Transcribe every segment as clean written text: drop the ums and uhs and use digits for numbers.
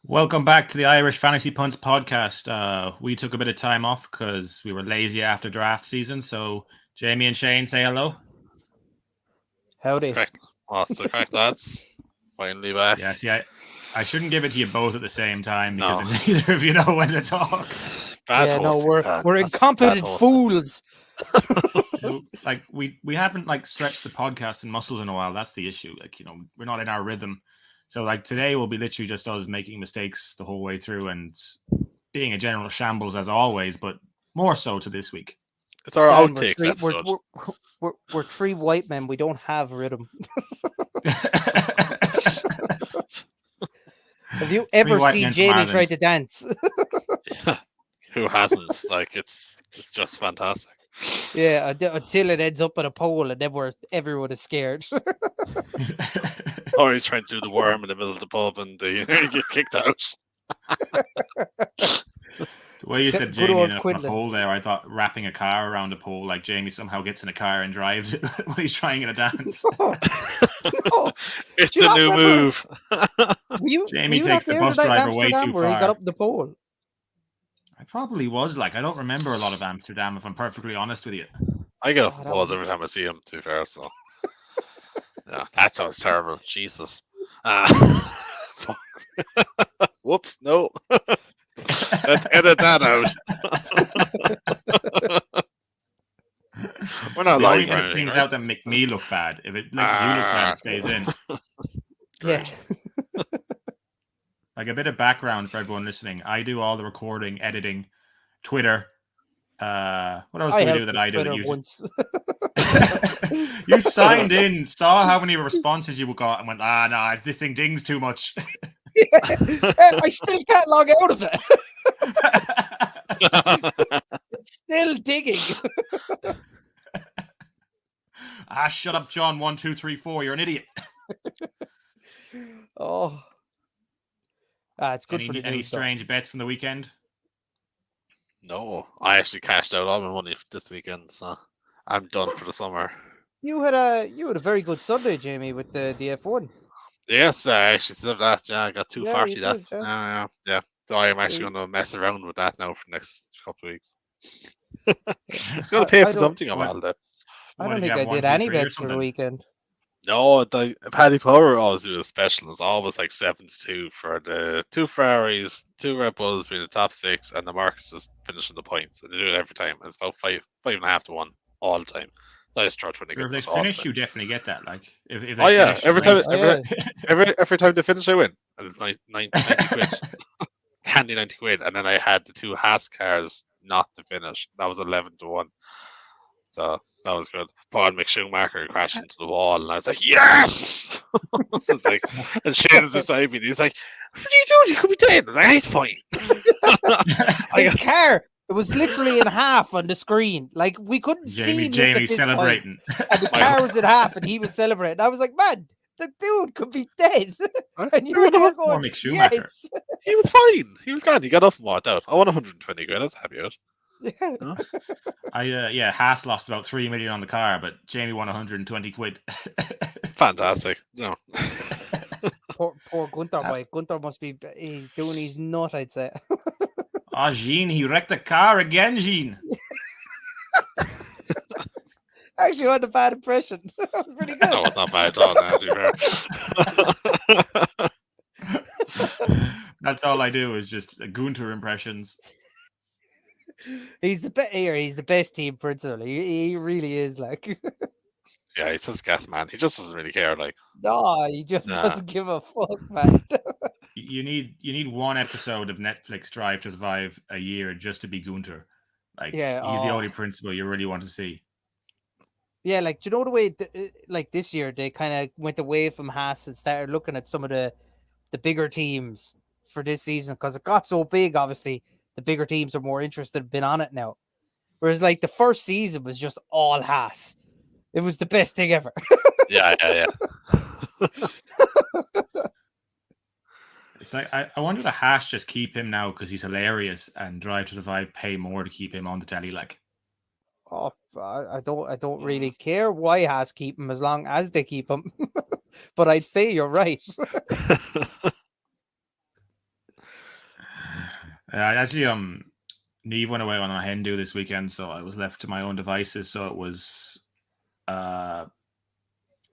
Welcome back to the Irish Fantasy Punts podcast. We took a bit of time off because we were lazy after draft season. So Jamie and Shane, say hello. Howdy. That's the correct lads. Finally back. Yeah, see, I shouldn't give it to you both at the same time because No. then neither of you know when to talk. Bad Yeah, no, hosting, we're Pat. we're That's incompetent bad hosting. fools. Like we haven't stretched the podcast and muscles in a while. That's the issue. We're not in our rhythm. So today will be literally just us making mistakes the whole way through and being a general shambles as always, but more so to this week. It's our Dan, outtakes we're, episode. we're three white men. We don't have rhythm. Have you ever white seen men from Jamie Ireland. try to dance? Who hasn't? It's just fantastic. Yeah, until it ends up on a pole, and then everyone is scared. Or he's trying to do the worm in the middle of the pub and he gets kicked out. The way you Except said good Jamie old in a Quinlan's. pole there, I thought wrapping a car around a pole, like Jamie somehow gets in a car and drives it when he's trying to dance. No. It's Do you the not new remember? move. Were you, Jamie were you takes not the there bus night in driver way Amsterdam too where he far. got up the pole? I probably was I don't remember a lot of Amsterdam if I'm perfectly honest with you. I get Oh, up that applause was- every time I see him, to be fair, so. Yeah, that sounds terrible. Jesus. Whoops, no. Let's edit that out. We're not We only live or edit anything, things right? out that make me look bad. If it makes you look bad, it stays in. Yeah. Like a bit of background for everyone listening. I do all the recording, editing, Twitter. What else do we do that I do that Twitter you once. You signed in, saw how many responses you got, and went, no, this thing dings too much. I still can't log out of it. It's still digging. Shut up, John. 1, 2, 3, 4. You're an idiot. Oh. It's good for the Any news, though. strange bets from the weekend? No, I actually cashed out all my money this weekend, so I'm done for the summer. You had a very good Sunday, Jamie, with the F1. Yes, I actually said that. Yeah, I got 240 you that. did, yeah. Yeah. So I am actually Yeah. going to mess around with that now for the next couple of weeks. It's going to pay I for don't- something on holiday. I What, don't did you think I have, 1, did 2, any 3 or bets for the something? weekend. No, the Paddy Power always do a special. It's always like 7-2 for the 2 Ferraris, 2 Red Bulls being the top 6, and the Marcus is finishing the points. And they do it every time. And it's about 5.5 to 1 all the time. So I just throw 20 Or if they quid all the finish, time. you definitely get that. Like if they Oh yeah, finish every the time, race. Oh, yeah. every time they finish, I win. And it's 90 quid. Handy 90 quid. And then I had the 2 Haas cars not to finish. That was 11 to 1. So that was good. Paul McSchumacher crashed into the wall, and I was like, yes! It's like, and Shane's beside me, and he's like, what are you doing? You could be dead. I was like, it's fine. His car, it was literally in half on the screen. Like, we couldn't see Nick at Jamie this celebrating. point. And the car was in half, and he was celebrating. I was like, man, the dude could be dead. And you were there Poor going, Mick Schumacher. yes. He was fine. He was grand. He got up and walked out. I won 120 quid. I was happy with Yeah. Haas lost about 3 million on the car, but Jamie won 120 quid. it. Fantastic. No. Poor Gunther, boy. Gunther must be, he's doing his nut, I'd say. Jean, he wrecked the car again, Jean. Actually, I had a bad impression. That was pretty good. No, it's not bad at all. Now, to be fair. That's all I do is just Gunter impressions. He's the best team principal. He really is, like. Yeah, he's just gas man. He just doesn't really care. Like, No, he just Nah. doesn't give a fuck, man. You need one episode of Netflix Drive to Survive a year just to be Gunter. Like, Yeah, he's the oh. only principal you really want to see. Yeah, like, do you know the way, like this year, they kind of went away from Haas and started looking at some of the bigger teams for this season because it got so big, obviously, the bigger teams are more interested in being on it now. Whereas, like, the first season was just all Haas. It was the best thing ever. yeah. It's like I wonder the Haas just keep him now because he's hilarious and Drive to Survive pay more to keep him on the telly. Like, Oh, I don't really care why Haas keep him as long as they keep him. But I'd say you're right. actually, Neve went away on a hen do this weekend, so I was left to my own devices. So it was a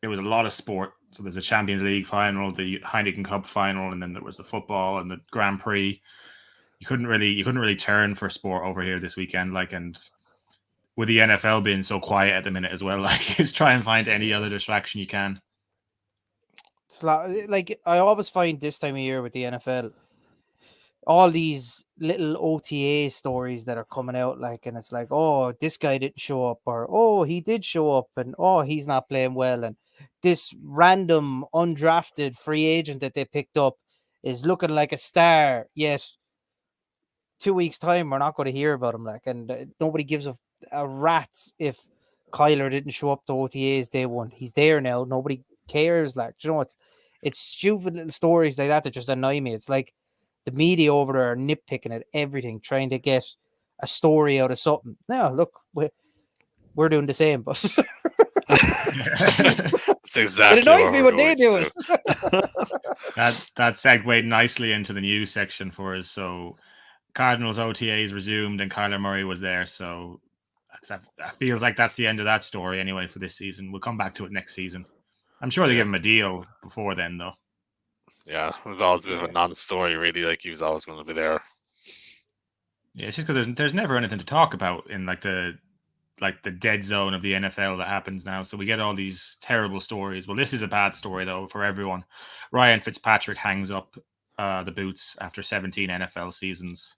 lot of sport. So there's a Champions League final, the Heineken Cup final, and then there was the football and the Grand Prix. You couldn't really turn for sport over here this weekend, like, and with the NFL being so quiet at the minute as well, like, it's try and find any other distraction you can. It's like I always find this time of year with the NFL, all these little OTA stories that are coming out, like, and it's like, oh, this guy didn't show up, or oh, he did show up, and oh, he's not playing well, and this random undrafted free agent that they picked up is looking like a star, yet 2 weeks time we're not going to hear about him, like, and nobody gives a rat's if Kyler didn't show up to OTAs day one. He's there now. Nobody cares, like, you know, it's stupid little stories like that just annoy me. It's like the media over there are nitpicking at everything, trying to get a story out of something. Now, look, we're doing the same, but That's exactly it annoys me we're what they going do. That segued nicely into the news section for us. So Cardinals OTAs resumed and Kyler Murray was there. So that feels like that's the end of that story anyway for this season. We'll come back to it next season. I'm sure they give him a deal before then, though. Yeah, it was always a bit of a non-story, really. Like, he was always going to be there. Yeah, it's just because there's never anything to talk about in like the dead zone of the NFL that happens now. So we get all these terrible stories. Well, this is a bad story though for everyone. Ryan Fitzpatrick hangs up the boots after 17 NFL seasons,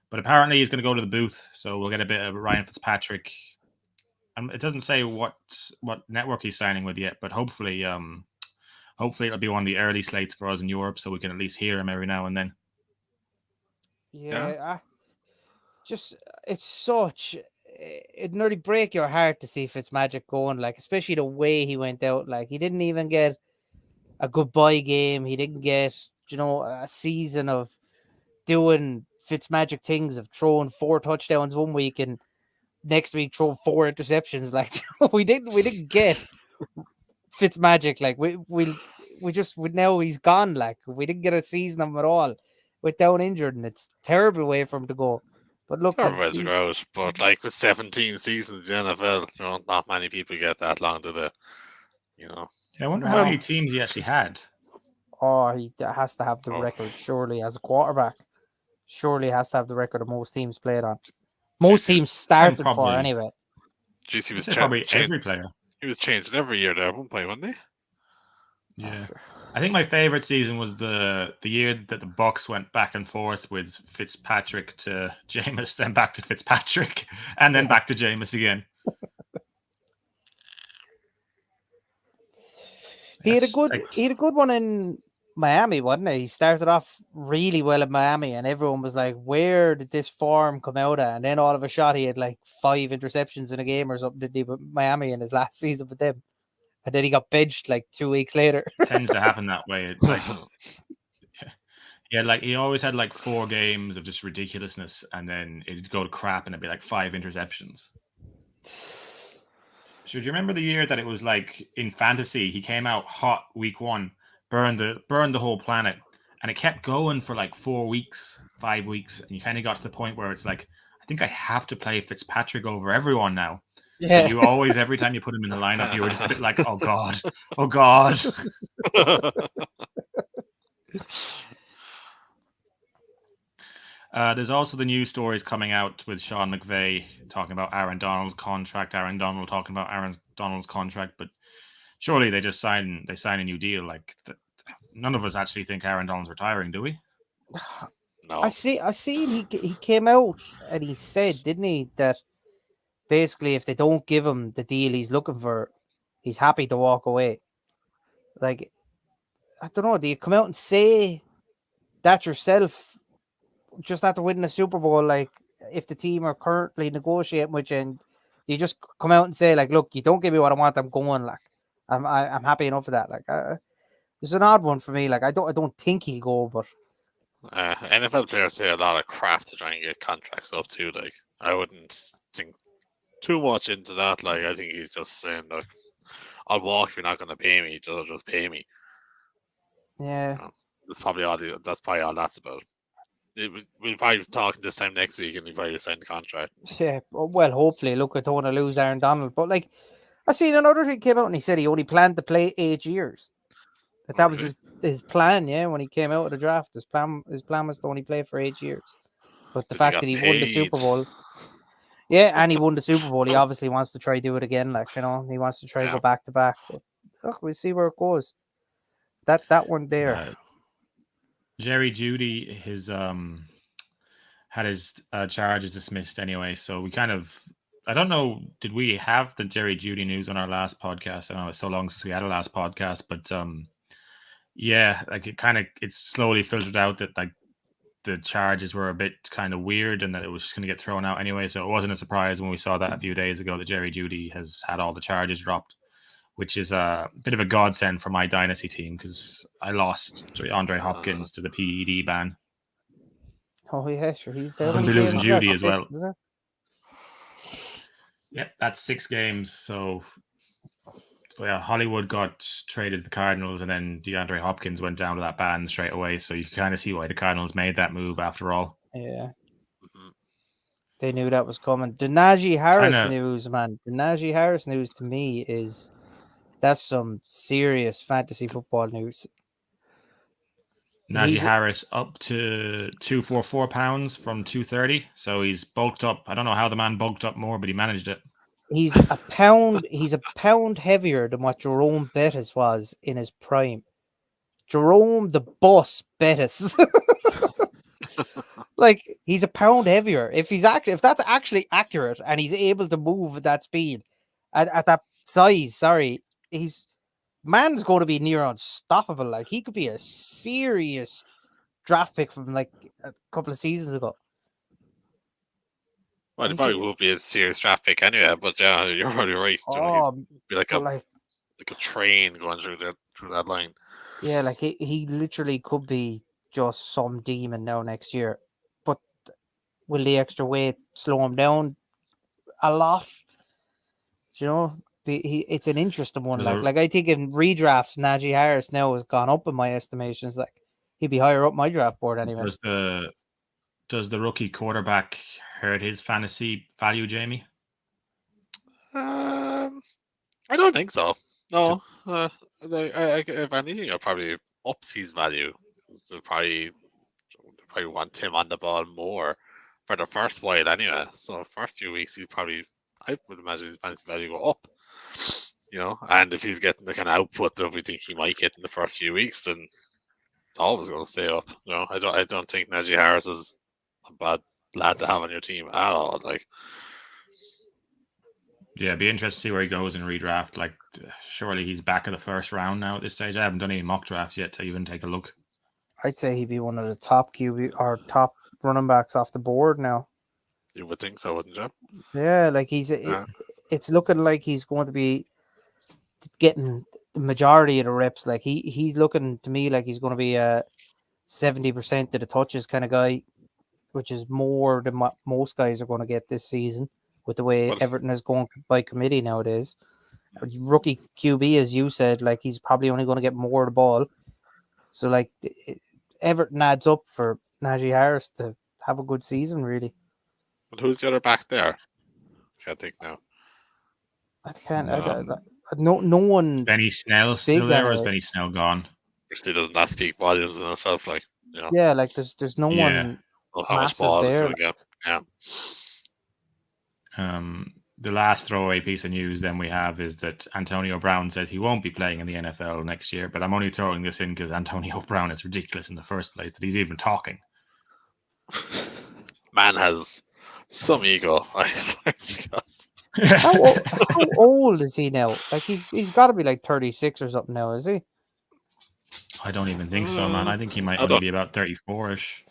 but apparently he's going to go to the booth. So we'll get a bit of Ryan Fitzpatrick. It doesn't say what network he's signing with yet, but hopefully it'll be one of the early slates for us in Europe, so we can at least hear him every now and then. Yeah, it nearly break your heart to see Fitzmagic going, like, especially the way he went out. Like, he didn't even get a goodbye game. He didn't get, a season of doing Fitzmagic things, of throwing 4 touchdowns one week and next week throw 4 interceptions. Like, we didn't get Fitzmagic. Like, we now he's gone. Like, we didn't get a season of him at all. Went down injured, and it's a terrible way for him to go. But look, Everybody's gross. But like, with 17 seasons in the NFL, not many people get that long to the, Yeah, I wonder how many teams he actually had. Oh, he has to have the record, surely, as a quarterback. Surely has to have the record of most teams played on. Most teams started for, anyway. Jeez, he was probably every player. He was changed every year there at one point, wasn't he? Yeah. Oh, sure. I think my favorite season was the year that the Bucs went back and forth with Fitzpatrick to Jameis, then back to Fitzpatrick, and then back to Jameis again. He had a good one in Miami, wasn't he? He started off really well in Miami, and everyone was like, "Where did this form come out at?" And then all of a shot, he had like 5 interceptions in a game or something, didn't he? With Miami in his last season with them, and then he got benched like 2 weeks later. It tends to happen that way. It's like, yeah, like he always had like 4 games of just ridiculousness, and then it'd go to crap, and it'd be like 5 interceptions. Should you remember the year that it was like in fantasy? He came out hot week 1, burned the whole planet, and it kept going for like 4 weeks, 5 weeks, and you kind of got to the point where it's like, I think I have to play Fitzpatrick over everyone now. Yeah. But you always, every time you put him in the lineup, you were just a bit like, oh god, oh god. There's also the news stories coming out with Sean McVay talking about Aaron Donald's contract, Aaron Donald talking about Aaron Donald's contract, but surely they sign a new deal. Like, none of us actually think Aaron Donald's retiring, do we? No. I see. He came out and he said, didn't he, that basically if they don't give him the deal he's looking for, he's happy to walk away. Like, I don't know. Do you come out and say that yourself just after winning a Super Bowl? Like, if the team are currently negotiating with you, and you just come out and say, like, look, you don't give me what I want, I'm going. Like, I'm happy enough for that. Like, it's an odd one for me. Like, I don't think he'll go, but NFL players say a lot of crap to try and get contracts up too. Like, I wouldn't think too much into that. Like, I think he's just saying, look, I'll walk if you're not going to pay me. Just pay me. Yeah, that's probably all. That's probably all that's about. we'll probably be talking this time next week, and he'll probably sign the contract. Yeah, well, hopefully, look, I don't want to lose Aaron Donald, but like, I seen another thing came out and he said he only planned to play 8 years. That was his plan, yeah. When he came out of the draft, his plan was to only play for 8 years. But the But he fact got that he won the Super paid. Bowl, yeah, and he won the Super Bowl, he obviously wants to try do it again. Like, he wants to try Yeah. go back to back. But look, we'll see where it goes. That one there. Jerry Jeudy, his had his charges dismissed anyway. So we kind of, I don't know, did we have the Jerry Jeudy news on our last podcast? I know it's so long since we had a last podcast, but yeah, like it's slowly filtered out that like the charges were a bit kind of weird and that it was just going to get thrown out anyway. So it wasn't a surprise when we saw that a few days ago that Jerry Jeudy has had all the charges dropped, which is a bit of a godsend for my dynasty team because I lost Andre Hopkins to the PED ban. Oh yeah, sure. He's there. Couldn't be losing Jeudy as well. Yep, that's 6 games. So yeah, Hollywood got traded to the Cardinals, and then DeAndre Hopkins went down to that ban straight away. So you can kind of see why the Cardinals made that move after all. Yeah. They knew that was coming. The Najee Harris news, man. The Najee Harris news to me that's some serious fantasy football news. Najee Harris up to 244 pounds from 230. So he's bulked up. I don't know how the man bulked up more, but he managed it. He's a pound heavier than what Jerome Bettis was in his prime. Jerome the Boss Bettis. Like, he's a pound heavier. If that's actually accurate and he's able to move at that speed, at that size, man's going to be near unstoppable. Like, he could be a serious draft pick from like a couple of seasons ago. Well, it probably will be a serious draft pick anyway, but yeah, you're probably right. He'd be like a train going through that line. Yeah, like he literally could be just some demon now next year. But will the extra weight slow him down a lot? It's an interesting one. Like I think in redrafts, Najee Harris now has gone up in my estimations. Like, he'd be higher up my draft board anyway. Does the rookie quarterback hurt his fantasy value, Jamie? I don't think so. No, if anything, it probably ups his value. So probably want him on the ball more for the first while anyway. So first few weeks, I would imagine his fantasy value go up. And if he's getting the kind of output that we think he might get in the first few weeks, then it's always going to stay up. I don't think Najee Harris is a bad lad to have on your team at all. Like, yeah, it'd be interesting to see where he goes in redraft. Like, surely he's back in the first round now at this stage. I haven't done any mock drafts yet to even take a look. I'd say he'd be one of the top QB or top running backs off the board now. You would think so, wouldn't you? Yeah, like it's looking like he's going to be getting the majority of the reps. Like he's looking to me like he's going to be a 70% of the touches kind of guy, which is more than what most guys are going to get this season with the way Everton is going by committee nowadays. Rookie QB, as you said, like he's probably only going to get more of the ball. So like Everton adds up for Najee Harris to have a good season, really. But who's the other back there? Can't think now. I can't. No one. Benny Snell still there, or is Benny Snell gone? Actually, doesn't that speak volumes in itself? Like, Yeah, like there's no one. How much ball there. Yeah. The last throwaway piece of news then we have is that Antonio Brown says he won't be playing in the NFL next year, but I'm only throwing this in because Antonio Brown is ridiculous in the first place that he's even talking. Man has some ego, I swear to God. How old is he now? Like he's got to be like 36 or something now, is he? I don't even think so, man. I think he might only be about 34ish.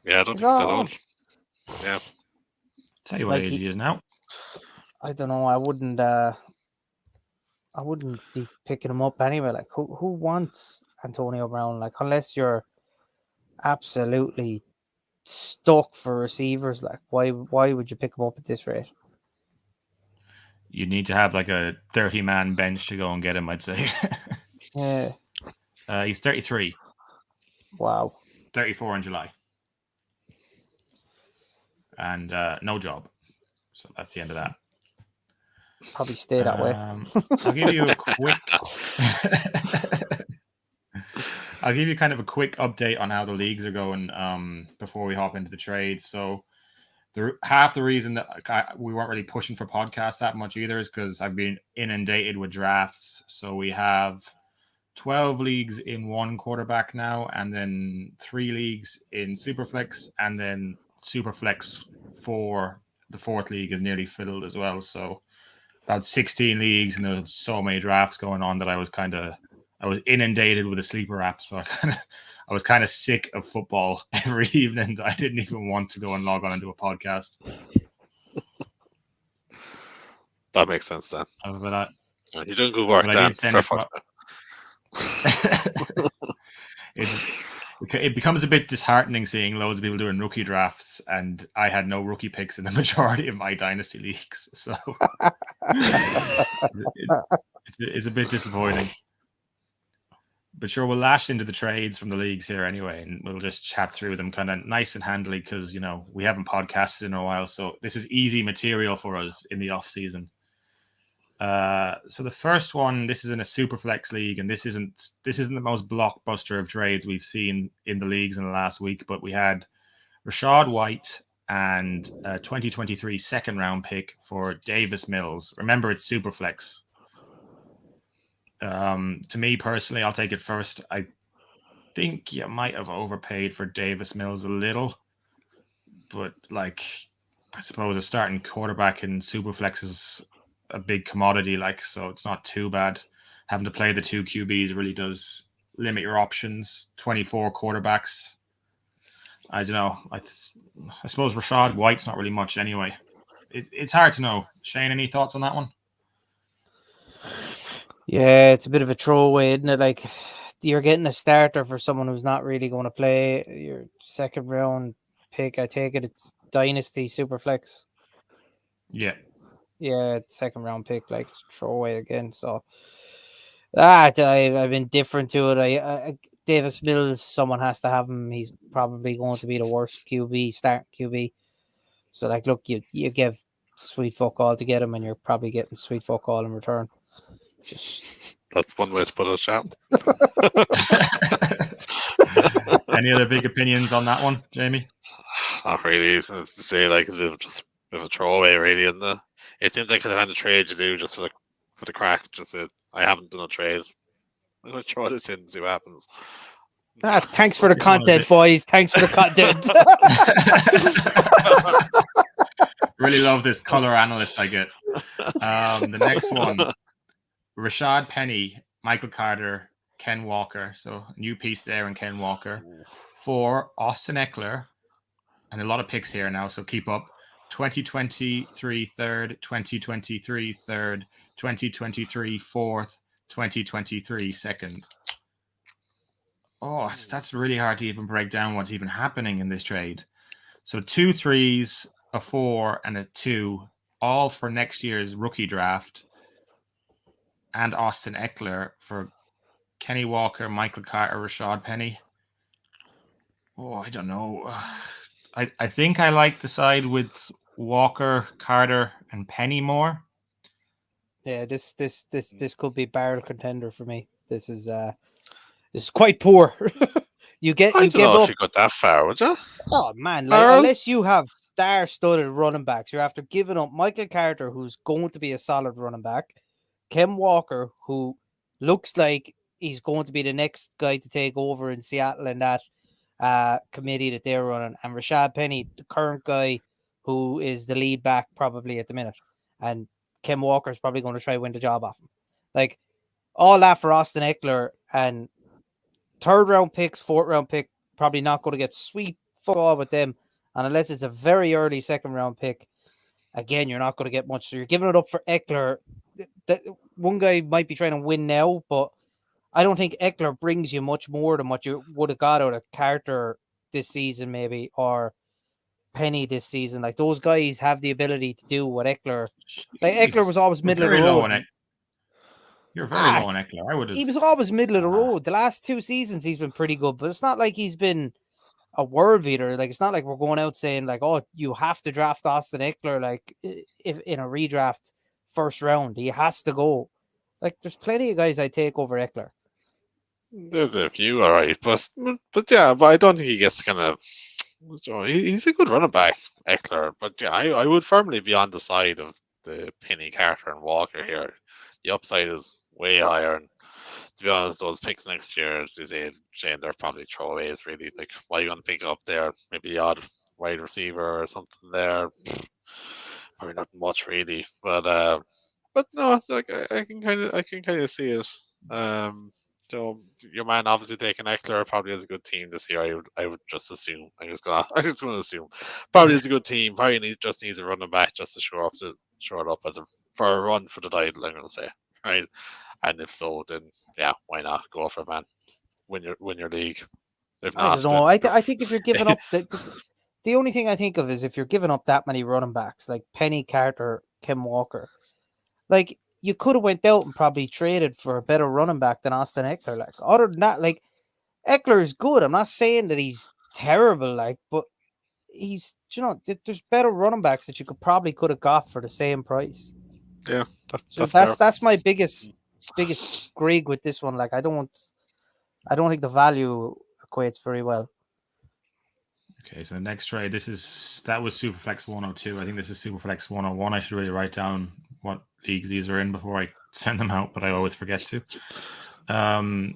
Yeah, I don't think so old. Yeah. Tell you what age he is now. I don't know. I wouldn't be picking him up anyway. Like who wants Antonio Brown? Like unless you're absolutely stuck for receivers, like why would you pick him up at this rate? You need to have like a 30-man bench to go and get him, I'd say. Yeah. He's 33. Wow. 34 in July. and no job. So that's the end of that. Probably stay that way. I'll give you a quick. I'll give you kind of a quick update on how the leagues are going before we hop into the trades. So, half the reason that we weren't really pushing for podcasts that much either is because I've been inundated with drafts. So we have 12 leagues in one quarterback now, and then 3 leagues in Superflex, and then Superflex for the 4th league is nearly filled as well. So about 16 leagues, and there's so many drafts going on that I was inundated with a sleeper app. So I was kind of sick of football every evening. I didn't even want to go and log on and do a podcast. That makes sense then. But you're doing good work, Dan. It becomes a bit disheartening seeing loads of people doing rookie drafts, and I had no rookie picks in the majority of my dynasty leagues. So it's a bit disappointing. But sure, we'll lash into the trades from the leagues here anyway, and we'll just chat through them kind of nice and handily because, we haven't podcasted in a while. So this is easy material for us in the off season. So the first one, this is in a Superflex league, and this isn't the most blockbuster of trades we've seen in the leagues in the last week, but we had Rachaad White and a 2023 second round pick for Davis Mills. Remember, it's Superflex. To me personally, I'll take it first. I think you might have overpaid for Davis Mills a little, but I suppose a starting quarterback in Superflex is a big commodity, so it's not too bad. Having to play the 2 QBs really does limit your options. 24 quarterbacks. I don't know. I suppose Rachaad White's not really much anyway. It's hard to know. Shane, any thoughts on that one? Yeah, it's a bit of a throwaway, isn't it? You're getting a starter for someone who's not really going to play. Your second round pick, I take it it's Dynasty Superflex. Yeah. Yeah, second round pick, throwaway again. So I've been different to it. I Davis Mills, someone has to have him. He's probably going to be the worst start QB. So look, you give sweet fuck all to get him, and you're probably getting sweet fuck all in return. That's one way to put it, champ. Any other big opinions on that one, Jamie? Not really. It's to say it's a bit of a throwaway, really. And it seems like the kind of trade you do just for the crack. I haven't done a trade. I'm going to throw this in and see what happens. Thanks for the content, boys. Thanks for the content. Really love this color analyst I get. The next one, Rashad Penny, Michael Carter, Ken Walker. So new piece there in Ken Walker for Austin Eckler. And a lot of picks here now, so keep up. 2023 third, 2023 third, 2023 fourth, 2023 second. Oh, that's really hard to even break down what's even happening in this trade. So 2 3s, a 4, and a 2, all for next year's rookie draft. And Austin Eckler for Kenny Walker, Michael Carter, Rashad Penny. Oh, I don't know. I think I like the side with Walker, Carter, and Penny more. Yeah, this could be barrel contender for me. This is quite poor. you give up. If you got that far, would you? Oh man, unless you have star-studded running backs, you're after giving up Michael Carter, who's going to be a solid running back, Ken Walker, who looks like he's going to be the next guy to take over in Seattle in that committee that they're running, and Rashad Penny, the current guy who is the lead back probably at the minute, and Ken Walker's probably going to try to win the job off him. All that for Austin Eckler, and 3rd round picks, 4th round pick, probably not going to get sweet fuck all with them, and unless it's a very early 2nd round pick, again, you're not going to get much. So you're giving it up for Eckler. That one guy might be trying to win now, but I don't think Eckler brings you much more than what you would have got out of Carter this season, maybe, or Penny this season. Those guys have the ability to do what Eckler. Eckler was always middle of the road. You're very low on Eckler. He was always middle of the road. The last 2 seasons he's been pretty good, but it's not like he's been a world beater. Like, it's not like we're going out saying like, oh, you have to draft Austin Eckler like if in a redraft first round, he has to go. Like, there's plenty of guys I take over Eckler. There's a few, all right, but yeah, but I don't think he gets kind of. He's a good running back, Eckler, but yeah, I would firmly be on the side of the Penny, Carter, and Walker here. The upside is way higher, and to be honest, those picks next year, as you say, Shane, they're probably throwaways. Really, like, what are you going to pick up there? Maybe the odd wide receiver or something there. Probably not much really, but no, like I can kind of see it. So your man obviously taking Eckler probably has a good team this year. I would just assume. I'm just gonna assume probably has a good team. Probably just needs a running back just to shore it up for a run for the title. I'm gonna say, right. And if so, then yeah, why not go for it, man? Win your league. If I not, don't know. then I think if you're giving up the only thing I think of is if you're giving up that many running backs like Penny, Carter, Kim Walker, like you could have went out and probably traded for a better running back than Austin Eckler. Like, other than that, like, Eckler is good. I'm not saying that he's terrible, like, but there's better running backs that you could have got for the same price. yeah, So fair. that's my biggest grig with this one. Like, I don't think the value equates very well. Okay, so the next trade, that was Superflex 102. I think this is Superflex 101. I should really write down what leagues these are in before I send them out, but I always forget to.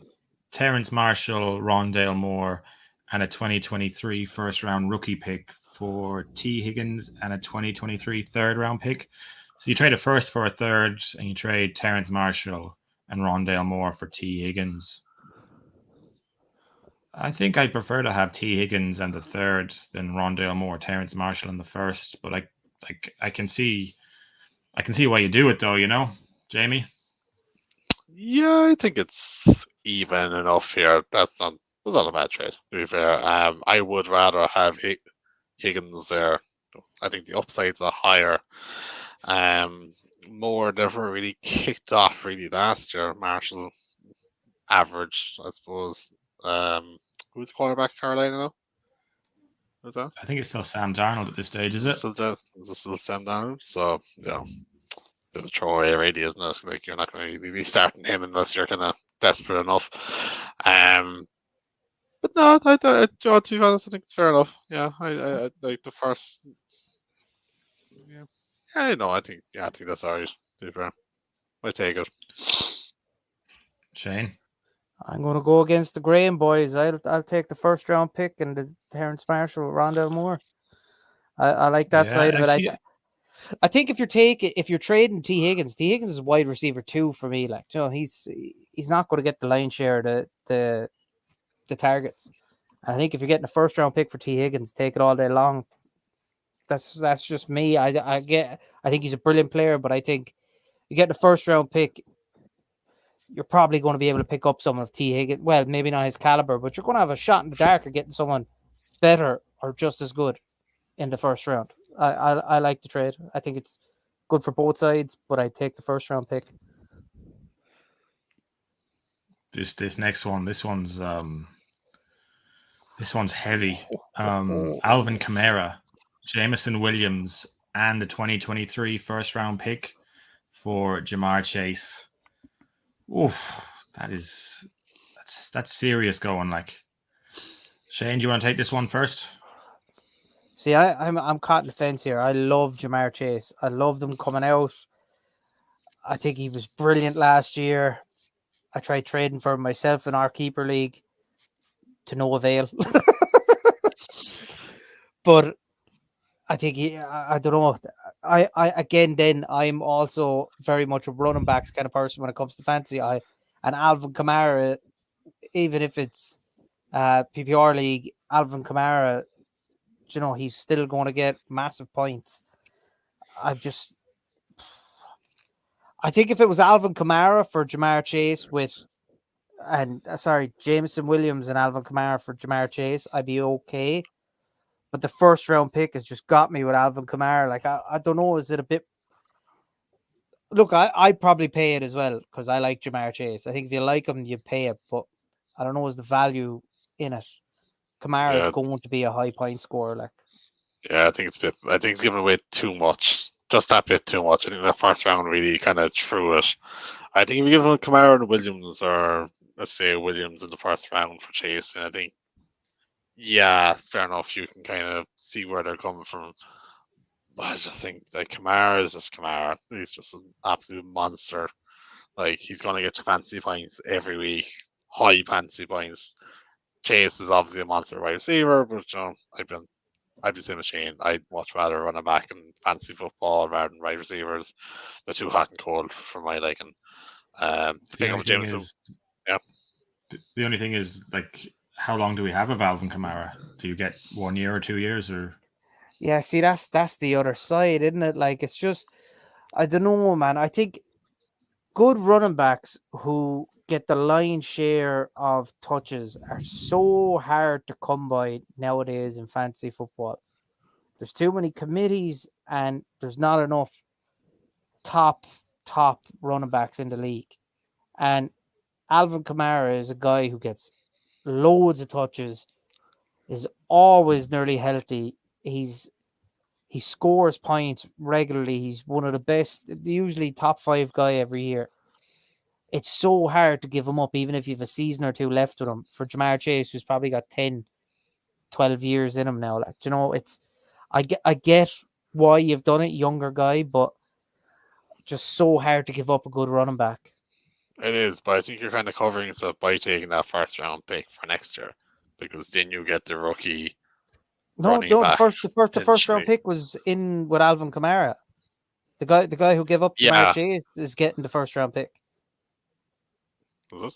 Terrence Marshall, Rondale Moore, and a 2023 first round rookie pick for T. Higgins and a 2023 third round pick. So you trade a first for a third, and you trade Terrence Marshall and Rondale Moore for T. Higgins. I think I prefer to have T. Higgins and the third than Rondale Moore, Terrence Marshall in the first. But I can see why you do it though, Jamie. Yeah, I think it's even enough here. That's not a bad trade, to be fair. I would rather have Higgins there. I think the upsides are higher. Moore never really kicked off really last year. Marshall average, I suppose. Who's the quarterback Carolina now? Who's that? I think it's still Sam Darnold at this stage, is it? Is it still Sam Darnold? So, yeah, bit of a throwaway already, isn't it? Like, you're not going to be starting him unless you're kind of desperate enough. But no, to be honest, I think it's fair enough. Yeah, I like the first. Yeah, I think that's alright. To be fair, I take it. Shane, I'm going to go against the Graham boys. I'll take the first round pick and the Terrence Marshall, Rondale Moore. I like that side of it. I think if you're trading T. Higgins is a wide receiver 2 for me. Like, he's not going to get the lion's share of the targets. And I think if you're getting a first round pick for T. Higgins, take it all day long. That's just me. I think he's a brilliant player, but I think you get the first round pick, you're probably going to be able to pick up someone of T. Higgins. Well, maybe not his caliber, but you're going to have a shot in the dark of getting someone better or just as good in the first round. I like the trade. I think it's good for both sides, but I take the first round pick. This next one, this one's heavy. Alvin Kamara, Jameson Williams, and the 2023 first round pick for Jamar Chase. Oof, that's serious going. Like, Shane, do you want to take this one first? See, I'm caught in the fence here. I love Jamar Chase. I loved him coming out. I think he was brilliant last year. I tried trading for him myself in our keeper league to no avail. But I think I don't know. I'm also very much a running backs kind of person when it comes to fantasy. And Alvin Kamara, even if it's PPR league, Alvin Kamara, he's still going to get massive points. I think if it was Alvin Kamara for Jamar Chase Jameson Williams and Alvin Kamara for Jamar Chase, I'd be okay. But the first round pick has just got me with Alvin Kamara. Like, I don't know, is it a bit... Look, I'd probably pay it as well because I like Jamar Chase. I think if you like him, you pay it. But I don't know, is the value in it Kamara is Yeah. going to be a high point scorer. Like, Yeah, I think it's giving away too much. Just that bit too much. I think that first round really kind of threw it. I think if you give him Kamara and Williams, or let's say Williams in the first round for Chase, and I think, yeah, fair enough. You can kind of see where they're coming from. But I just think like Kamara is just Kamara. He's just an absolute monster. Like he's gonna get your fantasy points every week, high fantasy points. Chase is obviously a monster wide receiver, but I'd be saying Shane. I'd much rather run a back in fantasy football rather than wide receivers. They're too hot and cold for my liking. To The pick only up thing Jameson, is, yeah. the only thing is, like, how long do we have of Alvin Kamara? Do you get 1 year or 2 years, or yeah, see, that's the other side, isn't it? Like, it's just, I don't know, man. I think good running backs who get the lion's share of touches are so hard to come by nowadays in fantasy football. There's too many committees, and there's not enough top running backs in the league. And Alvin Kamara is a guy who gets loads of touches, is always nearly healthy. He scores points regularly. He's one of the best, usually top 5 guy every year. It's so hard to give him up, even if you have a season or two left with him. For Jamar Chase, who's probably got 10, 12 years in him now. Like, you know, I get why you've done it, younger guy, but just so hard to give up a good running back. It is, but I think you're kind of covering yourself by taking that first round pick for next year, because then you get the rookie running No, back. the first round potentially. pick was in with Alvin Kamara. The guy who gave up Jamar Yeah. Chase is getting the first round pick. Is it?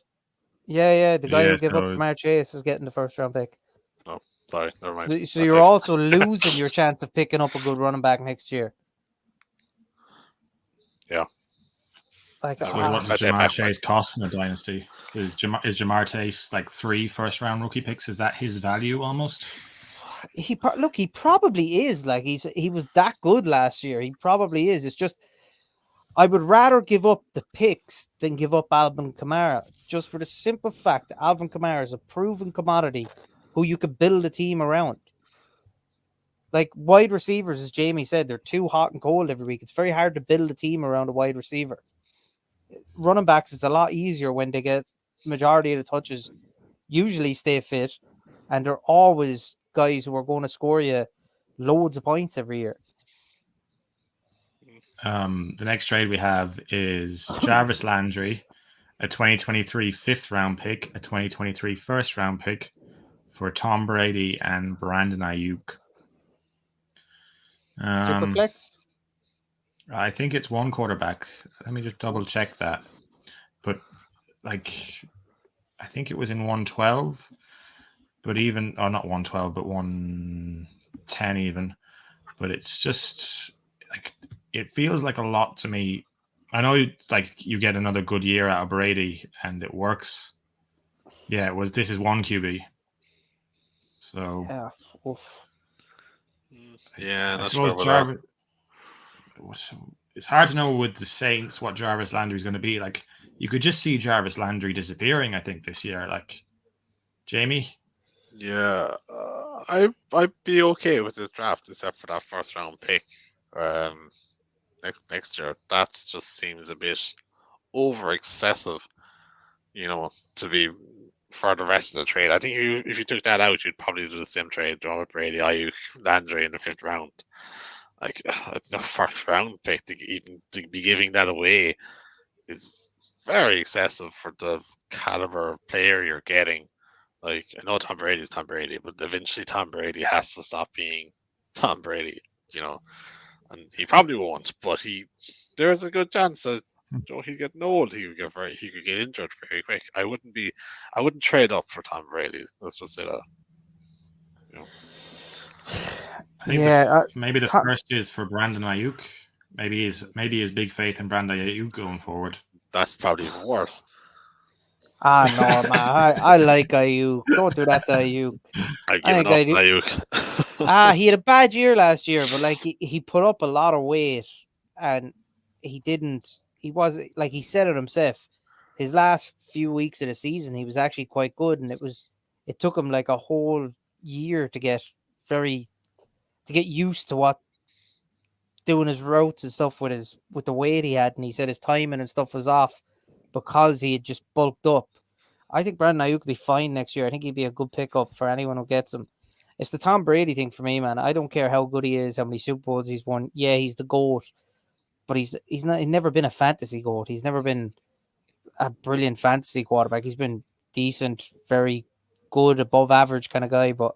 Yeah, the guy Yeah, who gave up so Jamar Chase is getting the first round pick. No, sorry, never mind. So I you're take- also losing your chance of picking up a good running back next year. Yeah. Like, So so what I does take Jamar back Chase cost in a dynasty? Is Jamar Chase like 3 first round rookie picks? Is that his value almost? he probably is. Like, he was that good last year. He probably is. It's just I would rather give up the picks than give up Alvin Kamara, just for the simple fact that Alvin Kamara is a proven commodity who you could build a team around. Like, wide receivers, as Jamie said, they're too hot and cold every week. It's very hard to build a team around a wide receiver. Running backs, it's a lot easier when they get majority of the touches, usually stay fit, and they're always guys who are going to score you loads of points every year. The next trade we have is Jarvis Landry, a 2023 fifth round pick, a 2023 first round pick for Tom Brady and Brandon Ayuk. Superflex? I think it's one quarterback. Let me just double check that. But like, I think it was in 112, but even, or not 112, but 110 even. But it's just like, it feels like a lot to me. I know, like, you get another good year out of Brady and it works. Yeah, this is one QB. So Yeah. Oof. Yeah, I not sure suppose about that. Jarvis. It's hard to know with the Saints what Jarvis Landry is going to be like. You could just see Jarvis Landry disappearing, I think, this year. Like, Jamie. Yeah, I'd be okay with this draft except for that first round pick. Next year, that just seems a bit over excessive, to be for the rest of the trade. I think if you took that out, you'd probably do the same trade, with Brady, Ayuk, Landry in the 5th round. Like, it's the first round pick to be giving that away is very excessive for the caliber player you're getting. Like, I know Tom Brady is Tom Brady, but eventually Tom Brady has to stop being Tom Brady, and he probably won't. But there's a good chance that he's getting old. He could get injured very quick. I wouldn't trade up for Tom Brady. Let's just say that. I think maybe the first is for Brandon Ayuk. Maybe his big faith in Brandon Ayuk going forward. That's probably even worse. No, man. I like Ayuk. Don't do that to Ayuk. I've given up on Ayuk. He had a bad year last year, but like he put up a lot of weight, and he was like, he said it himself. His last few weeks of the season, he was actually quite good, and it took him like a whole year to get used to what doing his routes and stuff with the weight he had, and he said his timing and stuff was off because he had just bulked up. I think Brandon Ayuk could be fine next year. I think he'd be a good pickup for anyone who gets him. It's the Tom Brady thing for me, man. I don't care how good he is, how many Super Bowls he's won. Yeah, he's the GOAT, but he's never been a fantasy GOAT. He's never been a brilliant fantasy quarterback. He's been decent, very good, above average kind of guy, but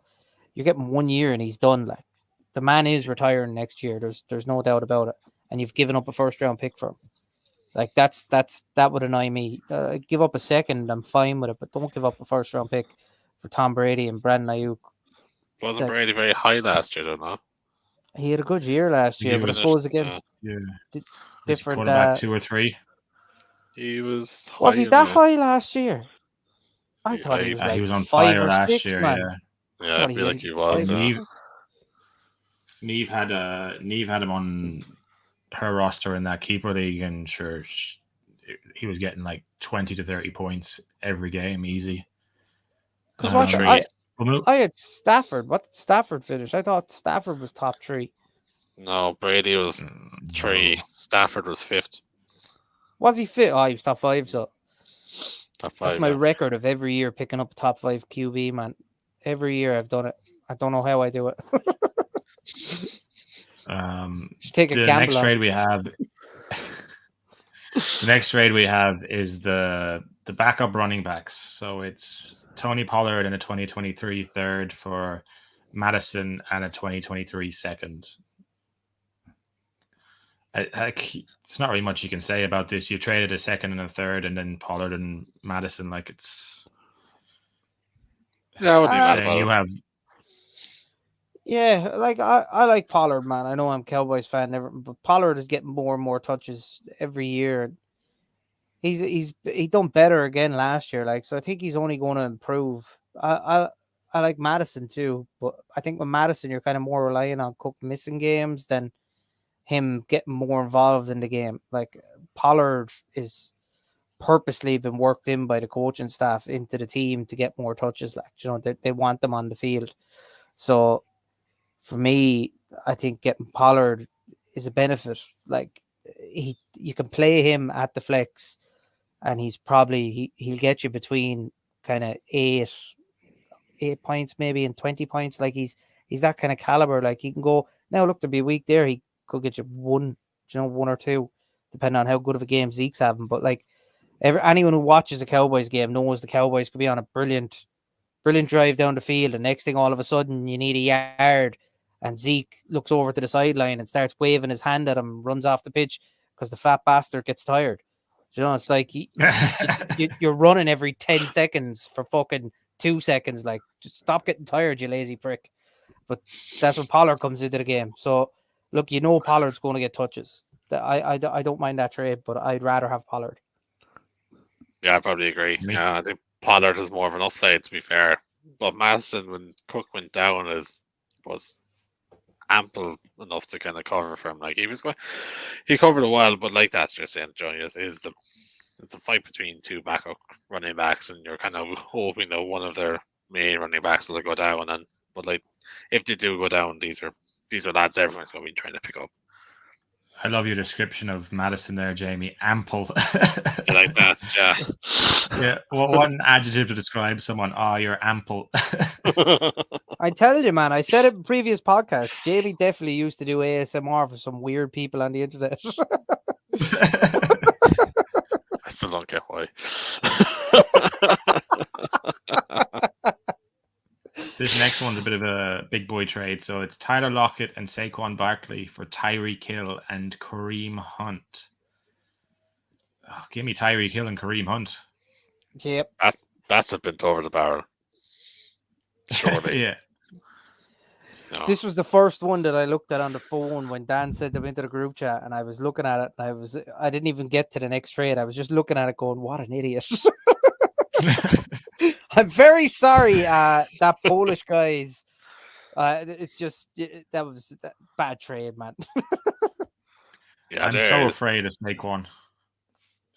you're getting 1 year and he's done. Like, the man is retiring next year. There's no doubt about it. And you've given up a first round pick for him. Like, that would annoy me. Give up a second, I'm fine with it, but don't give up a first round pick for Tom Brady and Brandon Ayuk. Wasn't Brady very high last year, though, no? He had a good year last year, but I suppose again, different. Quarterback 2 or 3. He was. Was he that high last year? I thought he was like he was on 5 fire or last 6, year. man. Yeah, I feel like he was. Neve had him on her roster in that keeper league, and sure, he was getting like 20 to 30 points every game, easy. Because I had Stafford. What did Stafford finish? I thought Stafford was top 3. No, Brady was 3. Stafford was 5th. Was he fit? Oh, he was top 5. So top 5. That's my record of every year picking up a top 5 QB, man. Every year I've done it. I don't know how I do it. Just take a gamble. Next trade we have. The next trade we have is the backup running backs. So it's Tony Pollard and a 2023 third for Madison and a 2023 second. There's not really much you can say about this. You traded a second and a third, and then Pollard and Madison. Like, it's. That would be mad. You have. Yeah, like I like Pollard, man. I know I'm a Cowboys fan, but Pollard is getting more and more touches every year. He done better again last year, like, so I think he's only going to improve. I like Madison too, but I think with Madison you're kind of more relying on Cook missing games than him getting more involved in the game. Like, Pollard is purposely been worked in by the coaching staff into the team to get more touches. Like, you know, they want them on the field. So for me, I think getting Pollard is a benefit. Like, you can play him at the flex, and he's probably he'll get you between kind of 8 points maybe and 20 points. Like, he's that kind of caliber. Like, he can go now. Look, there'll be a week there he could get you 1 or 2, depending on how good of a game Zeke's having. But like, anyone who watches a Cowboys game knows the Cowboys could be on a brilliant drive down the field, and next thing, all of a sudden, you need a yard, and Zeke looks over to the sideline and starts waving his hand at him, runs off the pitch because the fat bastard gets tired. You know, it's like you're running every 10 seconds for fucking 2 seconds. Like, just stop getting tired, you lazy prick. But that's when Pollard comes into the game. So, look, you know Pollard's going to get touches. I don't mind that trade, but I'd rather have Pollard. Yeah, I probably agree. Yeah, I think Pollard has more of an upside, to be fair. But Madison, when Cook went down, was ample enough to kind of cover for him. Like, he covered a while, but like that's just saying, Johnny, it's a fight between 2 backup running backs, and you're kind of hoping that one of their main running backs will go down. But like, if they do go down, these are lads everyone's going to be trying to pick up. I love your description of Madison there, Jamie. Ample. You like that? Yeah. Yeah. Well, one adjective to describe someone. You're ample. I tell you, man, I said it in previous podcasts. Jamie definitely used to do ASMR for some weird people on the internet. I still don't get why. This next one's a bit of a big boy trade. So it's Tyler Lockett and Saquon Barkley for Tyreek Hill and Kareem Hunt. Give me Tyreek Hill and Kareem Hunt. Yep. That's a bent over the barrel. Surely. Yeah. No. This was the first one that I looked at on the phone when Dan sent them into the group chat, and I was looking at it, and I didn't even get to the next trade. I was just looking at it going, what an idiot. I'm very sorry, that Polish guy's. It's just that was a bad trade, man. Yeah, I'm so afraid of Saquon.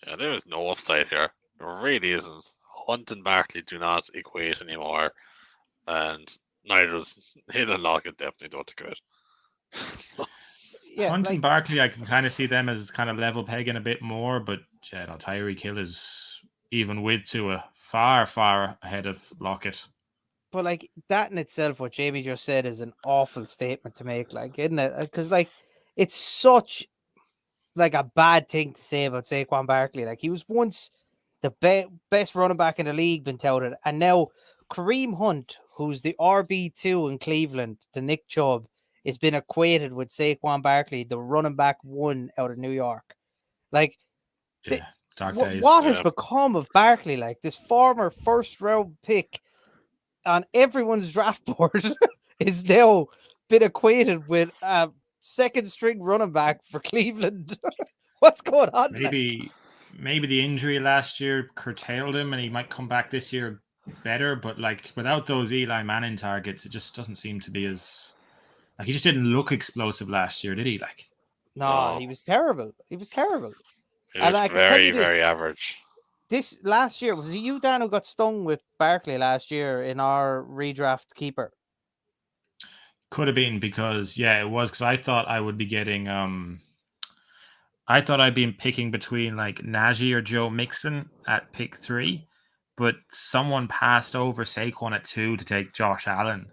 Yeah, there is no upside here. There really isn't. Hunt and Barkley do not equate anymore, and neither was Hill and Lockett. Definitely don't agree. Yeah, Hunt like and Barkley, I can kind of see them as kind of level pegging a bit more, but yeah, no, Tyreek Hill is even with Tua far, far ahead of Lockett. but like that in itself, what Jamie just said is an awful statement to make, like, isn't it? Because like it's such like a bad thing to say about Saquon Barkley. Like he was once the best running back in the league, been touted, and now Kareem Hunt, who's the RB2 in Cleveland, the Nick Chubb, has been equated with Saquon Barkley, the running back one out of New York. Like, Yeah, dark what, days. what has Yeah. become of Barkley? Like this former first round pick on everyone's draft board is now been equated with a second string running back for Cleveland. What's going on? Like? Maybe the injury last year curtailed him, and he might come back this year better. But like without those Eli Manning targets, it just doesn't seem to be as like he just didn't look explosive last year, did he? Like, No, No. he was terrible. He was terrible. It And was I can tell you very, this, very average. this last year, was it you, Dan, who got stung with Barkley last year in our redraft keeper? could have been because it was because I thought I would be getting I thought I'd been picking between like Najee or Joe Mixon at pick 3, but someone passed over Saquon at 2 to take Josh Allen.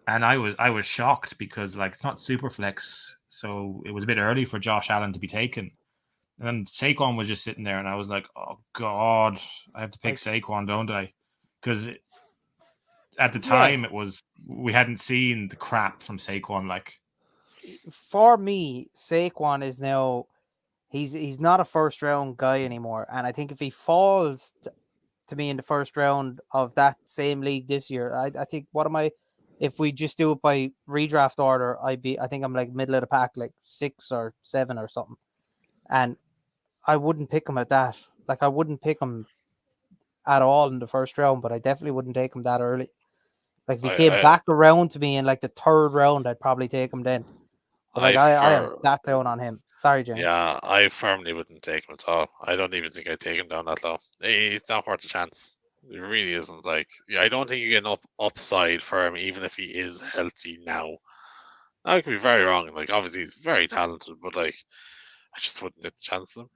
And I was shocked because like it's not super flex, so it was a bit early for Josh Allen to be taken. And then Saquon was just sitting there, and I was like, "Oh God, I have to pick Saquon, don't I?" Because at the time we hadn't seen the crap from Saquon. Like, For me, Saquon is now he's not a first round guy anymore, and I think if he falls to me in the first round of that same league this year, I think if we just do it by redraft order, I think I'm like middle of the pack, like 6 or 7 or something, and I wouldn't pick him at that. Like I wouldn't pick him at all in the first round, but I definitely wouldn't take him that early. Like if he came back around to me in like the third round, I'd probably take him then. But like I am that down on him. Sorry, Jimmy. Yeah, I firmly wouldn't take him at all. I don't even think I'd take him down that low. He's not worth a chance. It really isn't. Like, I don't think you get an upside for him, even if he is healthy now. I could be very wrong. Like, obviously he's very talented, but like, I just wouldn't take the chance of him.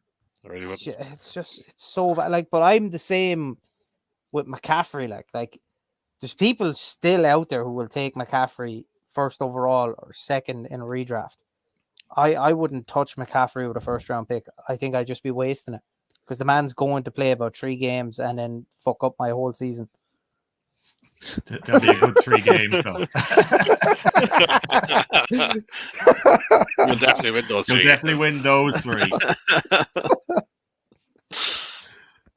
I really wouldn't. It's so bad. Like, but I'm the same with McCaffrey. Like there's people still out there who will take McCaffrey first overall or second in a redraft. I wouldn't touch McCaffrey with a first round pick. I think I'd just be wasting it because the man's going to play about 3 games and then fuck up my whole season. There'll be a good 3 games though. You'll definitely win those 3. You'll definitely win those 3.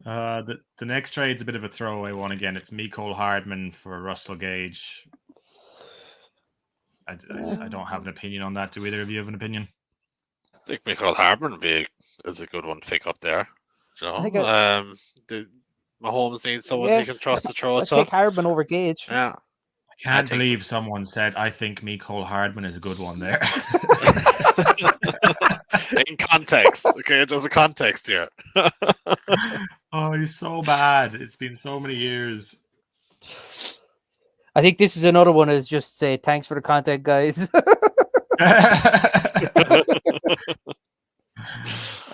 The next trade's a bit of a throwaway one again. It's Mecole Hardman for Russell Gage. I don't have an opinion on that. Do either of you have an opinion? I think Mecole Hardman is a good one to pick up there. You know? Mahomes needs someone he can trust to throw it. Take Hardman over Gage. Yeah. I can't believe someone said, I think Mecole Hardman is a good one there. In context. Okay, there's a context here. Oh, he's so bad. It's been so many years. I think this is another one is just say thanks for the content, guys.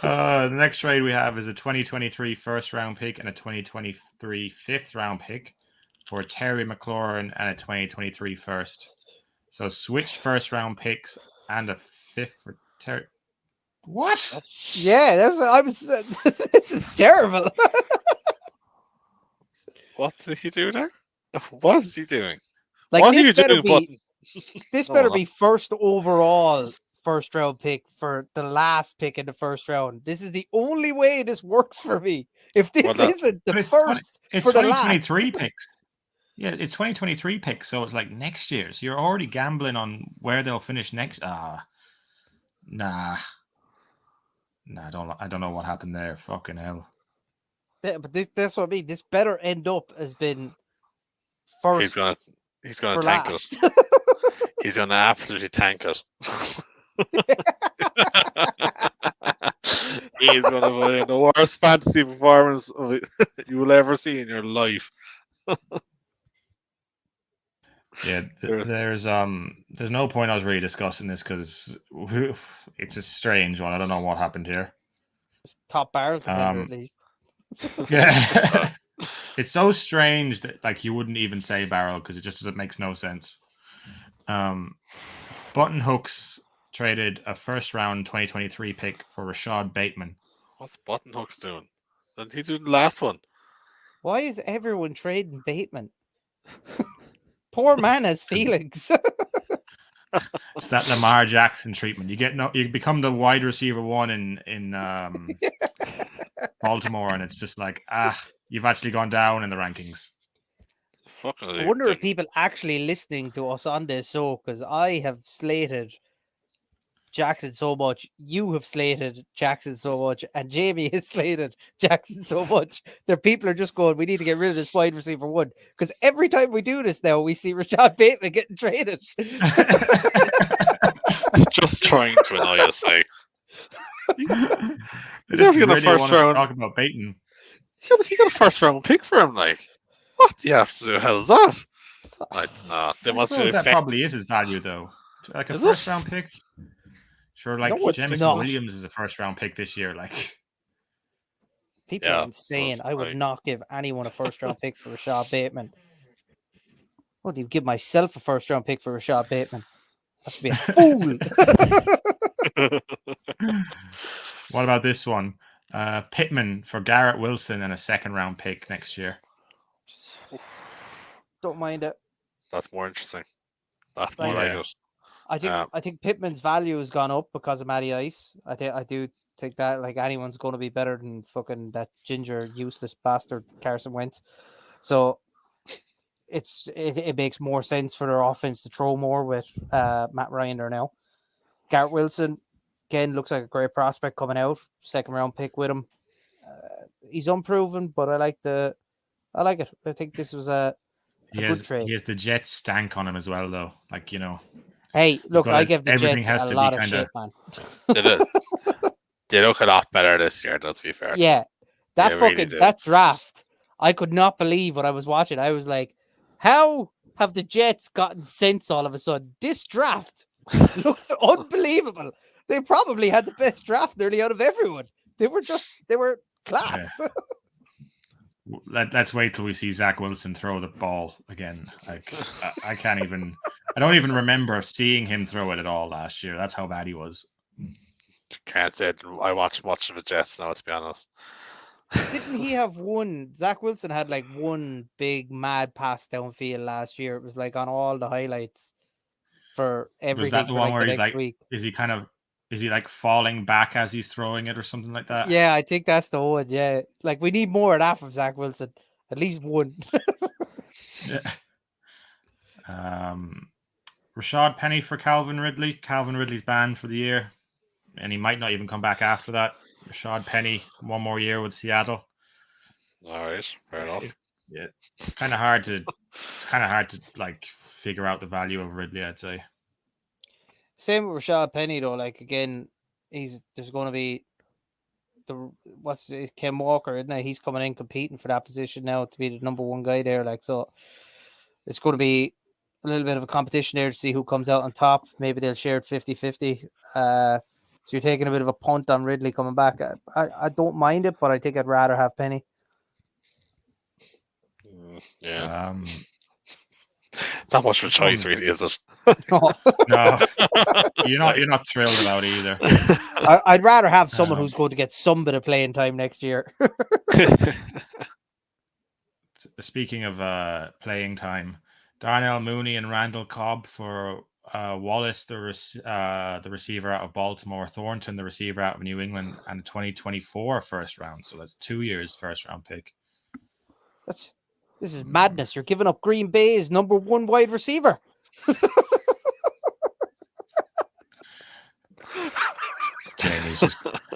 The next trade we have is a 2023 first round pick and a 2023 fifth round pick for Terry McLaurin and a 2023 first. So switch first round picks and a fifth for Terry. What? Yeah, this is terrible. What did he do there? What is he doing? Like what this are you better doing? be this better be first overall first round pick for the last pick in the first round. This is the only way this works for me. If this isn't the first it's for the 2023 last. picks. Yeah, it's 2023 picks, so it's like next year. So you're already gambling on where they'll finish next. Nah, I don't know what happened there. Fucking hell. Yeah, but that's what I mean. This better end up as been first. He's gonna tank last. it. He's gonna absolutely tank it. He's gonna play the worst fantasy performance you will ever see in your life. Yeah, there's no point I was really discussing this because it's a strange one. I don't know what happened here. Top barrel contender at least. Yeah, it's so strange that like you wouldn't even say barrel because it makes no sense. Button Hooks traded a first round 2023 pick for Rashad Bateman. What's Button Hooks doing? Didn't he do the last one? Why is everyone trading Bateman? Poor man has feelings. It's that Lamar Jackson treatment. You become the wide receiver one in Baltimore, and it's just like you've actually gone down in the rankings. I wonder if people actually listening to us on this show, because I have slated Jackson so much, you have slated Jackson so much, and Jamie has slated Jackson so much that people are just going, we need to get rid of this wide receiver one. Because every time we do this now, we see Rashad Bateman getting traded. Just trying to annoy us, like. He's really the first round. Talk about Bateman. Yeah, but he got a first round pick for him. Like, what the absolute hell is that? Like, no, they must be. That probably is his value, though. Like a first round pick. Sure, like Jameson Williams is a first round pick this year. Like, people are insane. I would not give anyone a first round pick for Rashad Bateman. What do you give myself a first round pick for Rashad Bateman? I have to be a fool. What about this one? Pittman for Garrett Wilson and a second round pick next year. Don't mind it. That's more interesting. That's more like it. I think Pittman's value has gone up because of Matty Ice. I do think that like anyone's going to be better than fucking that ginger useless bastard Carson Wentz. So it makes more sense for their offense to throw more with Matt Ryan there now. Garrett Wilson again looks like a great prospect coming out, second round pick with him. He's unproven, but I like it. I think this was a good trade. He has the Jets stank on him as well, though. Like, you know. Hey, look, I give the Jets a lot of shit, man. They look a lot better this year, though, to be fair. Yeah. That draft, I could not believe what I was watching. I was like, how have the Jets gotten sense all of a sudden? This draft looks unbelievable. They probably had the best draft nearly out of everyone. They were class. Yeah. Let's wait till we see Zach Wilson throw the ball again. Like I can't even. I don't even remember seeing him throw it at all last year. That's how bad he was. Can't say I watched much of the Jets now, to be honest. Didn't he have one? Zach Wilson had like one big mad pass downfield last year. It was like on all the highlights for everything. Was that the one where he's like, week. Is he like falling back as he's throwing it or something like that? Yeah, I think that's the one. Yeah, like we need more of that from Zach Wilson. At least one. Yeah. Rashad Penny for Calvin Ridley. Calvin Ridley's banned for the year, and he might not even come back after that. Rashad Penny, one more year with Seattle. All right, fair enough. It's kind of hard to like figure out the value of Ridley, I'd say. Same with Rashad Penny though. Like again, there's going to be Ken Walker, isn't it? He's coming in competing for that position now to be the number one guy there. Like so, it's going to be a little bit of a competition there to see who comes out on top. Maybe they'll share it 50-50. So you're taking a bit of a punt on Ridley coming back. I don't mind it, but I think I'd rather have Penny. Yeah. It's not much of a choice, really, is it? No. You're not thrilled about it either. I'd rather have someone who's going to get some bit of playing time next year. Speaking of playing time, Darnell Mooney and Randall Cobb for Wallace, the receiver out of Baltimore, Thornton, the receiver out of New England, and a 2024 first round. So that's 2 years first round pick. This is madness. You're giving up Green Bay's number one wide receiver.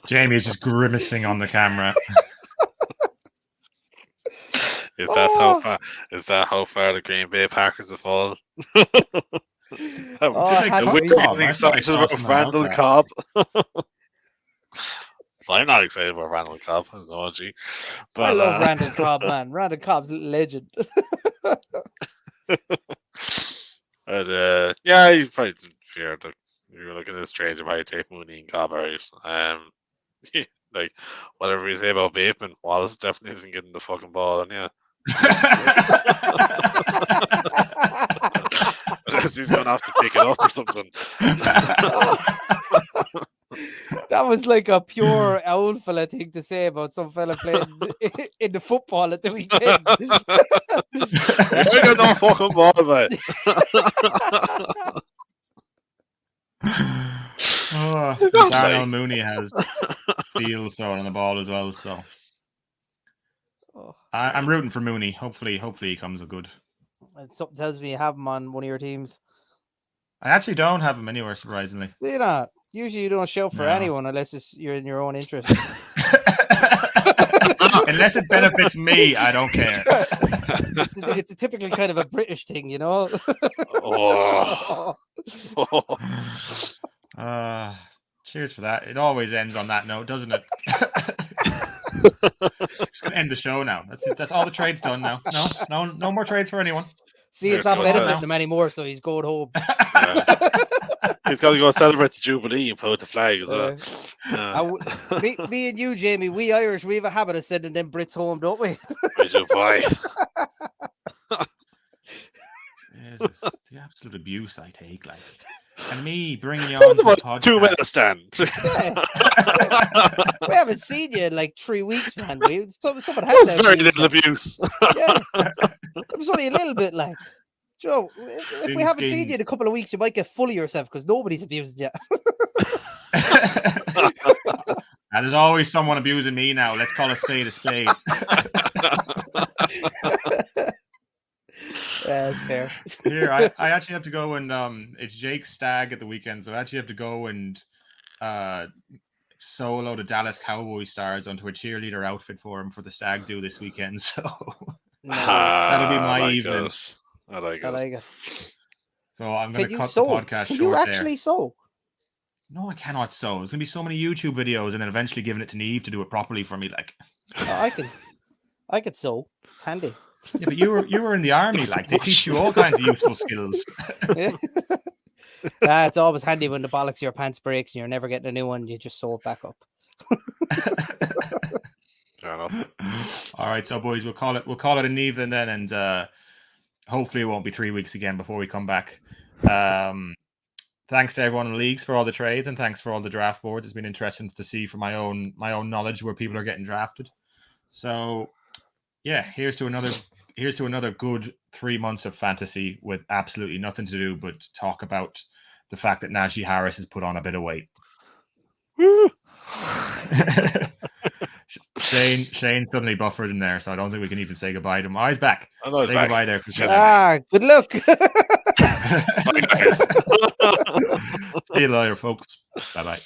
Jamie's just grimacing on the camera. Is that how far the Green Bay Packers have fallen? I'm excited about Randall Cobb. I'm not excited about Randall Cobb. But I love Randall Cobb, man. Randall Cobb's a legend. But yeah, you probably didn't fear that you were looking at this trade. You might take Mooney and Cobb out. Like whatever you say about Bateman, Wallace definitely isn't getting the fucking ball, and yeah, unless he's gonna have to pick it up or something. That was like a pure old fella thing to say about some fella playing in the football at the weekend. I got no fucking ball, mate. Oh, Is that Darnell like- Mooney has Fields throwing on the ball as well, so Oh, I'm rooting for Mooney. Hopefully he comes a good. and something tells me you have him on one of your teams. I actually don't have him anywhere, surprisingly. Do you not? Usually you don't shout for No. anyone unless you're in your own interest. Unless it benefits me, I don't care. It's a typical kind of a British thing, you know. Oh. Cheers for that. It always ends on that note, doesn't it? Just gonna end the show now. That's all the trades done now. No more trades for anyone. See, it's There not it goes. benefiting him anymore, so he's going home. He's got to go celebrate the Jubilee and put out the flag as well. Me and you, Jamie, we Irish, we have a habit of sending them Brits home, don't we? We do, boy. Jesus, the absolute abuse I take, like, and me bringing you That on was to the about 2 podcast. minutes, Dan. We haven't seen you in like 3 weeks, man. Someone had That was to very abuse little you. abuse. Yeah, it was only a little bit, like. Joe, if we Thin haven't seen skinned. you in a couple of weeks, you might get full of yourself because nobody's abusing you. And there's always someone abusing me now. Let's call a spade a spade. Yeah, that's fair. Here, I actually have to go and it's Jake's stag at the weekend, so I actually have to go and solo the Dallas Cowboys stars onto a cheerleader outfit for him for the stag do this weekend. So No, be my I like evening. it. I like I it. like it. so I'm gonna Can you cut the sew? podcast Can short you there. actually sew? No, I cannot sew. There's gonna be so many YouTube videos, and then eventually giving it to Neve to do it properly for me. Like, Oh, I could sew. It's handy. yeah, but you were in the army. Like, they teach you all kinds of useful skills. Yeah. It's always handy when the bollocks of your pants breaks and you're never getting a new one. You just sew it back up. Fair enough. All right, so boys, we'll call it a Neve then, and hopefully it won't be 3 weeks again before we come back. Thanks to everyone in the leagues for all the trades, and thanks for all the draft boards. It's been interesting to see from my own knowledge where people are getting drafted. So yeah, here's to another good 3 months of fantasy with absolutely nothing to do but talk about the fact that Najee Harris has put on a bit of weight. Woo. Shane suddenly buffered in there, so I don't think we can even say goodbye to him. Oh, he's back. I know he's Say back. goodbye there. Shut Good luck. Bye, guys. See you later, folks. Bye bye.